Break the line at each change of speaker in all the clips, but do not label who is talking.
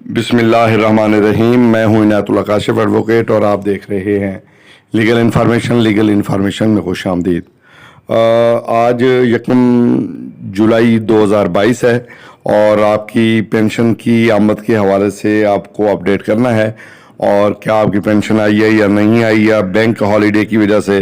بسم اللہ الرحمن الرحیم۔ میں ہوں عنایت اللہ کاشف ایڈوکیٹ اور آپ دیکھ رہے ہیں لیگل انفارمیشن میں خوش آمدید۔ آج 1 جولائی 2022 ہے اور آپ کی پینشن کی آمد کے حوالے سے آپ کو اپڈیٹ کرنا ہے، اور کیا آپ کی پینشن آئی ہے یا نہیں آئی، یا بینک ہالیڈے کی وجہ سے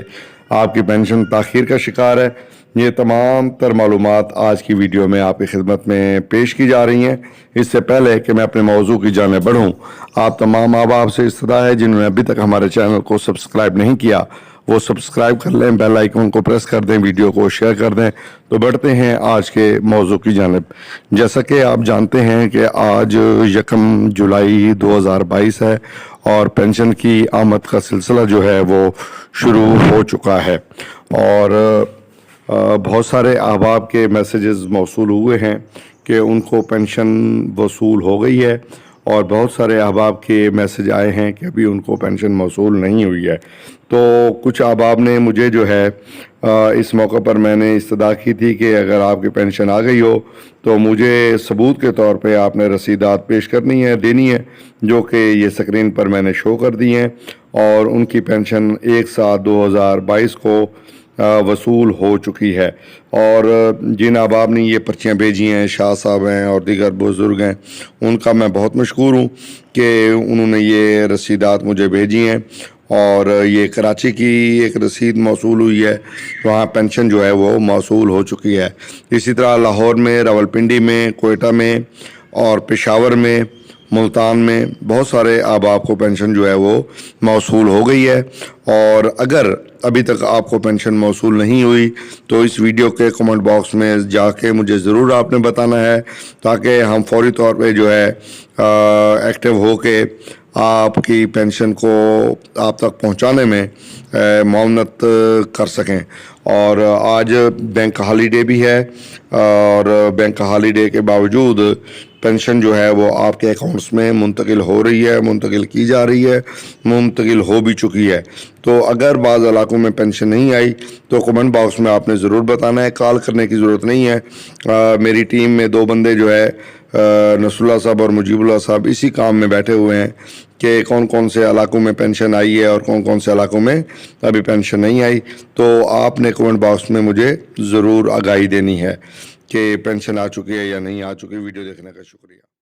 آپ کی پینشن تاخیر کا شکار ہے۔ یہ تمام تر معلومات آج کی ویڈیو میں آپ کی خدمت میں پیش کی جا رہی ہیں۔ اس سے پہلے کہ میں اپنے موضوع کی جانب بڑھوں، آپ تمام احباب سے استدعا ہے جنہوں نے ابھی تک ہمارے چینل کو سبسکرائب نہیں کیا وہ سبسکرائب کر لیں، بیل آئیکن کو پریس کر دیں، ویڈیو کو شیئر کر دیں۔ تو بڑھتے ہیں آج کے موضوع کی جانب۔ جیسا کہ آپ جانتے ہیں کہ آج 1 جولائی 2022 ہے اور پینشن کی آمد کا سلسلہ جو ہے وہ شروع ہو چکا ہے، اور بہت سارے احباب کے میسیجز موصول ہوئے ہیں کہ ان کو پینشن وصول ہو گئی ہے، اور بہت سارے احباب کے میسیج آئے ہیں کہ ابھی ان کو پینشن موصول نہیں ہوئی ہے۔ تو کچھ احباب نے مجھے جو ہے اس موقع پر میں نے استدعا کی تھی کہ اگر آپ کی پینشن آ گئی ہو تو مجھے ثبوت کے طور پہ آپ نے رسیدات پیش دینی ہے، جو کہ یہ اسکرین پر میں نے شو کر دی ہیں، اور ان کی پینشن 1/7/2022 کو وصول ہو چکی ہے۔ اور جن احباب نے یہ پرچیاں بھیجی ہیں، شاہ صاحب ہیں اور دیگر بزرگ ہیں، ان کا میں بہت مشکور ہوں کہ انہوں نے یہ رسیدات مجھے بھیجی ہیں، اور یہ کراچی کی ایک رسید موصول ہوئی ہے، وہاں پینشن جو ہے وہ موصول ہو چکی ہے۔ اسی طرح لاہور میں، راولپنڈی میں، کوئٹہ میں اور پشاور میں، ملتان میں بہت سارے احباب کو پینشن جو ہے وہ موصول ہو گئی ہے۔ اور اگر ابھی تک آپ کو پینشن موصول نہیں ہوئی تو اس ویڈیو کے کمنٹ باکس میں جا کے مجھے ضرور آپ نے بتانا ہے، تاکہ ہم فوری طور پہ جو ہے ایکٹیو ہو کے آپ کی پینشن کو آپ تک پہنچانے میں معاونت کر سکیں۔ اور آج بینک ہالیڈے بھی ہے، اور بینک ہالیڈے کے باوجود پینشن جو ہے وہ آپ کے اکاؤنٹس میں منتقل ہو رہی ہے، منتقل کی جا رہی ہے، منتقل ہو بھی چکی ہے۔ تو اگر بعض علاقوں میں پینشن نہیں آئی تو کمنٹ باکس میں آپ نے ضرور بتانا ہے، کال کرنے کی ضرورت نہیں ہے۔ میری ٹیم میں 2 بندے جو ہے نصر اللہ صاحب اور مجیب اللہ صاحب اسی کام میں بیٹھے ہوئے ہیں کہ کون کون سے علاقوں میں پینشن آئی ہے اور کون کون سے علاقوں میں ابھی پینشن نہیں آئی۔ تو آپ نے کمنٹ باکس میں مجھے ضرور آگاہی دینی ہے کہ پینشن آ چکی ہے یا نہیں آ چکی۔ ویڈیو دیکھنے کا شکریہ۔